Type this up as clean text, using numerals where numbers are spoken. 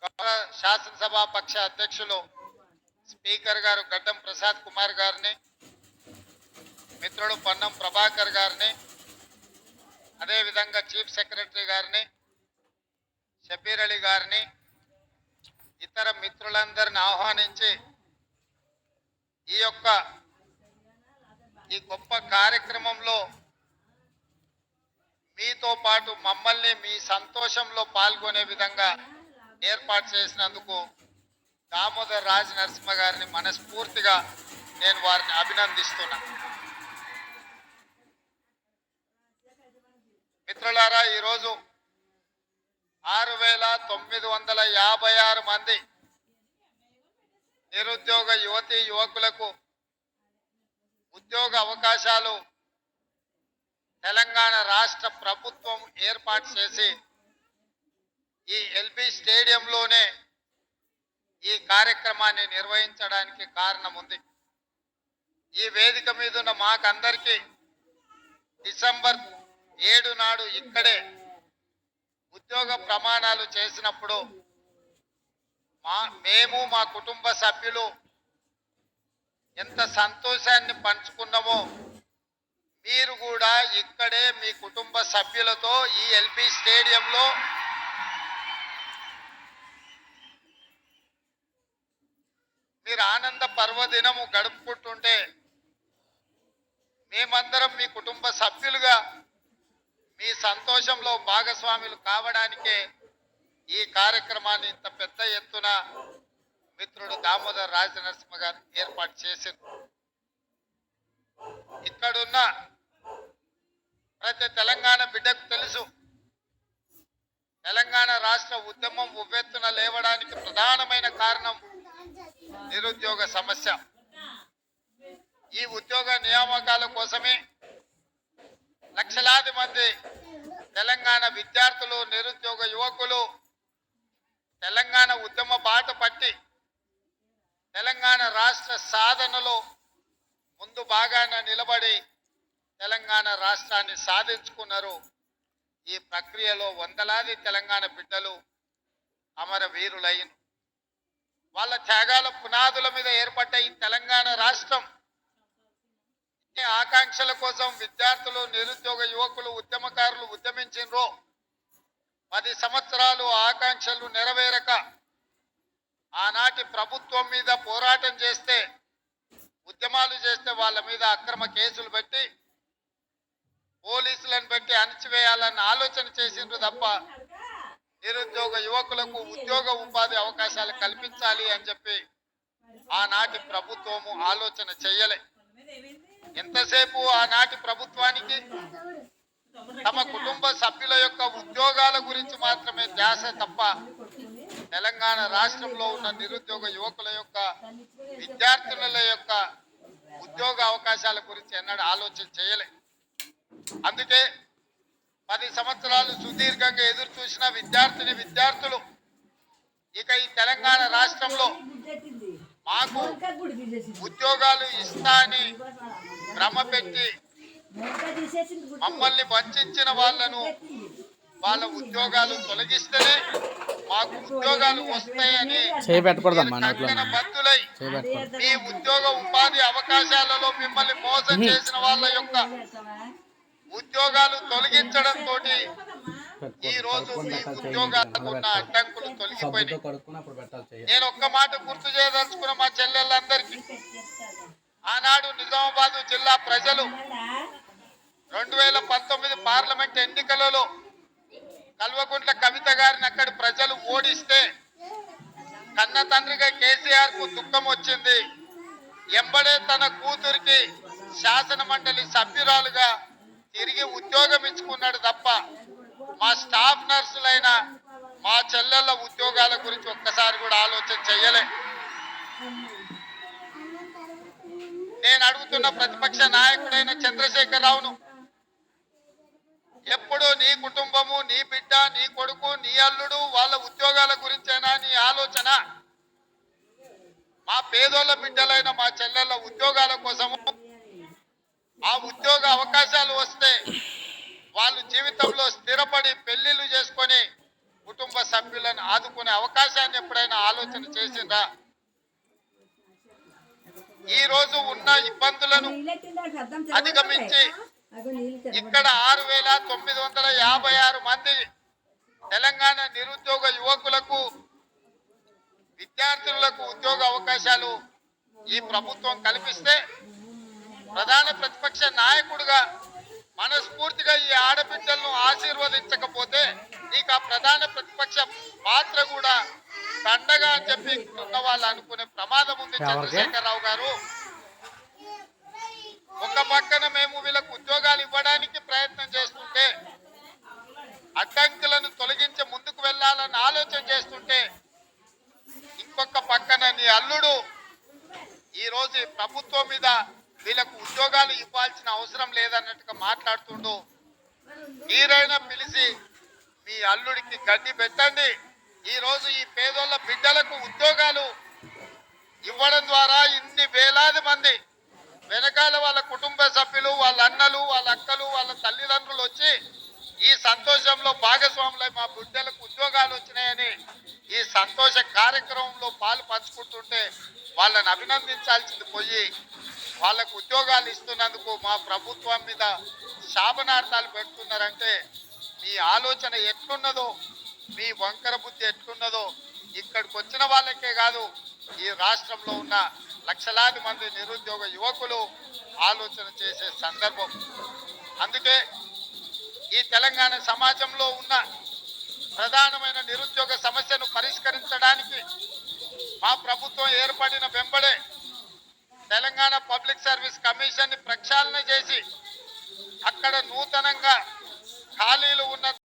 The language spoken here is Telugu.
గౌరవ శాసనసభ పక్ష అధ్యక్షులు స్పీకర్ గారు గడ్డం ప్రసాద్ కుమార్ గారిని, మిత్రుడు పొన్నం ప్రభాకర్ గారిని, అదేవిధంగా చీఫ్ సెక్రటరీ గారిని, షబీర్ అలీ గారిని, ఇతర మిత్రులందరిని ఆహ్వానించి ఈ గొప్ప కార్యక్రమంలో మీతో పాటు మమ్మల్ని మీ సంతోషంలో పాల్గొనే విధంగా ఏర్పాటు చేసినందుకు దామోదర్ రాజ్ నరసింహ గారిని మనస్ఫూర్తిగా నేను వారిని అభినందిస్తున్నా. మిత్రులారా, ఈరోజు 6,956 మంది నిరుద్యోగ యువతీ యువకులకు ఉద్యోగ అవకాశాలు తెలంగాణ రాష్ట్ర ప్రభుత్వం ఏర్పాటు చేసి ఈ ఎల్బీ స్టేడియంలోనే ఈ కార్యక్రమాన్ని నిర్వహించడానికి కారణం ఉంది. ఈ వేదిక మీద ఉన్న మాకందరికీ డిసెంబర్ 7 నాడు ఇక్కడే ఉద్యోగ ప్రమాణాలు చేసినప్పుడు మేము మా కుటుంబ సభ్యులు ఎంత సంతోషాన్ని పంచుకున్నామో మీరు కూడా ఇక్కడే మీ కుటుంబ సభ్యులతో ఈ ఎల్బీ స్టేడియంలో మీరు ఆనంద పర్వదినము గడుపుకుంటుంటే మేమందరం మీ కుటుంబ సభ్యులుగా మీ సంతోషంలో భాగస్వాములు కావడానికే ఈ కార్యక్రమాన్ని ఇంత పెద్ద ఎత్తున మిత్రుడు దామోదర్ రాజ నరసింహ గారు ఏర్పాటు చేశారు. ఇక్కడున్న ప్రతి తెలంగాణ బిడ్డకు తెలుసు, తెలంగాణ రాష్ట్ర ఉద్యమం ఉవ్వెత్తున లేవడానికి ప్రధానమైన కారణం నిరుద్యోగ సమస్య. ఈ ఉద్యోగ నియామకాల కోసమే లక్షలాది మంది తెలంగాణ విద్యార్థులు, నిరుద్యోగ యువకులు తెలంగాణ ఉద్యమ బాట పట్టి తెలంగాణ రాష్ట్ర సాధనలో ముందు భాగాన నిలబడి తెలంగాణ రాష్ట్రాన్ని సాధించుకున్నారు. ఈ ప్రక్రియలో వందలాది తెలంగాణ బిడ్డలు అమరవీరులైన వాళ్ళ త్యాగాల పునాదుల మీద ఏర్పడ్డ ఈ తెలంగాణ రాష్ట్రం ఆకాంక్షల కోసం విద్యార్థులు, నిరుద్యోగ యువకులు, ఉద్యమకారులు ఉద్యమించినరో 10 సంవత్సరాలు ఆకాంక్షలు నెరవేరక ఆనాటి ప్రభుత్వం మీద పోరాటం చేస్తే, ఉద్యమాలు చేస్తే వాళ్ళ మీద అక్రమ కేసులు పెట్టి పోలీసులను పెట్టి అణిచివేయాలన్న ఆలోచన చేసిండ్రు తప్ప నిరుద్యోగ యువకులకు ఉద్యోగ ఉపాధి అవకాశాలు కల్పించాలి అని చెప్పి ఆనాటి ప్రభుత్వము ఆలోచన చెయ్యలే. ఎంతసేపు ఆనాటి ప్రభుత్వానికి తమ కుటుంబ సభ్యుల యొక్క ఉద్యోగాల గురించి మాత్రమే ధ్యాస తప్ప తెలంగాణ రాష్ట్రంలో ఉన్న నిరుద్యోగ యువకుల యొక్క, విద్యార్థుల యొక్క ఉద్యోగ అవకాశాల గురించి ఎన్నడూ ఆలోచన చేయలే. అందుకే 10 సంవత్సరాలు సుదీర్ఘంగా ఎదురు చూసిన విద్యార్థులు ఇక ఈ తెలంగాణ రాష్ట్రంలో మాకు ఉద్యోగాలు ఇస్తా అని భ్రమ పెట్టి మమ్మల్ని వంచిన వాళ్ళ ఉద్యోగాలు తొలగిస్తేనే మాకు ఉద్యోగాలు వస్తాయని బద్దులై మీ ఉద్యోగ ఉపాధి అవకాశాలలో మిమ్మల్ని మోసం చేసిన వాళ్ళ యొక్క ఉద్యోగాలు తొలగించడంతో ఈ రోజు మీ ఉద్యోగాలకు ఉన్న అడ్డంకులు తొలగిపోయినాయి. నేను ఒక్క మాట గుర్తు చేయదలుచుకున్న మా చెల్లెళ్ళందరికీ, ఆనాడు నిజామాబాద్ జిల్లా ప్రజలు 2019 పార్లమెంట్ ఎన్నికలలో కల్వకుంట్ల కవిత గారిని అక్కడి ప్రజలు ఓడిస్తే కన్న తండ్రిగా కేసీఆర్ కు దుఃఖం వచ్చింది. ఎంబడే తన కూతురికి శాసన మండలి సభ్యురాలుగా తిరిగి ఉద్యోగం ఇచ్చుకున్నాడు తప్ప మా స్టాఫ్ నర్సులైన మా చెల్లెళ్ళ ఉద్యోగాల గురించి ఒక్కసారి కూడా ఆలోచన చెయ్యలే. నేను అడుగుతున్న ప్రతిపక్ష నాయకుడైన చంద్రశేఖరరావును, ఎప్పుడు నీ కుటుంబము, నీ బిడ్డ, నీ కొడుకు, నీ అల్లుడు వాళ్ళ ఉద్యోగాల గురించేనా నీ ఆలోచన? మా పేదోళ్ళ బిడ్డలైన మా చెల్లెళ్ళ ఉద్యోగాల కోసము, ఆ ఉద్యోగ అవకాశాలు వస్తే వాళ్ళు జీవితంలో స్థిరపడి పెళ్లిళ్ళు చేసుకొని కుటుంబ సభ్యులను ఆదుకునే అవకాశాన్ని ఎప్పుడైనా ఆలోచన చేసిందా? ఈ రోజు ఉన్న ఇబ్బందులను అధిగమించి ఇక్కడ 6,956 మంది తెలంగాణ నిరుద్యోగ యువకులకు విద్యార్థులకు ఉద్యోగ అవకాశాలు ఈ ప్రభుత్వం కల్పిస్తే ప్రధాన ప్రతిపక్ష నాయకుడిగా మనస్ఫూర్తిగా ఈ ఆడబిడ్డలను ఆశీర్వదించకపోతే నీకు ఆ ప్రధాన ప్రతిపక్ష పాత్ర కూడా దండగా అని చెప్పి ఉన్న వాళ్ళు అనుకునే ప్రమాదం ఉంది. చంద్రశేఖరరావు గారు, ఒక పక్కన మేము వీళ్ళకు ఉద్యోగాలు ఇవ్వడానికి ప్రయత్నం చేస్తుంటే, అడ్డంకులను తొలగించి ముందుకు వెళ్ళాలని ఆలోచన చేస్తుంటే, ఇంకొక పక్కన నీ అల్లుడు ఈ రోజు ప్రభుత్వం మీద వీళ్ళకు ఉద్యోగాలు ఇవ్వాల్సిన అవసరం లేదన్నట్టుగా మాట్లాడుతుండు. మీరైనా పిలిచి మీ అల్లుడికి గడ్డి పెట్టండి. ఈ రోజు ఈ పేదోళ్ళ బిడ్డలకు ఉద్యోగాలు ఇవ్వడం ద్వారా ఇన్ని వేలాది మంది వెనకాల వాళ్ళ కుటుంబ సభ్యులు, వాళ్ళ అన్నలు, వాళ్ళ అక్కలు, వాళ్ళ తల్లిదండ్రులు వచ్చి ఈ సంతోషంలో భాగస్వాములై మా బిడ్డలకు ఉద్యోగాలు వచ్చినాయని ఈ సంతోష కార్యక్రమంలో పాలు పంచుకుంటుంటే వాళ్ళని అభినందించాల్సింది పోయి వాళ్ళకు ఉద్యోగాలు ఇస్తున్నందుకు మా ప్రభుత్వం మీద శాపనార్థాలు పెడుతున్నారంటే మీ ఆలోచన ఎట్లున్నదో, మీ వంకర బుద్ధి ఎట్లున్నదో ఇక్కడికి వచ్చిన వాళ్ళకే కాదు, ఈ రాష్ట్రంలో ఉన్న లక్షలాది మంది నిరుద్యోగ యువకులు ఆలోచన చేసే సందర్భం. అందుకే ఈ తెలంగాణ సమాజంలో ఉన్న ప్రధానమైన నిరుద్యోగ సమస్యను పరిష్కరించడానికి మా ప్రభుత్వం ఏర్పడిన వెంబడే తెలంగాణ పబ్లిక్ సర్వీస్ కమిషన్ ని ప్రక్షాళన చేసి అక్కడ నూతనంగా ఖాళీలు ఉన్న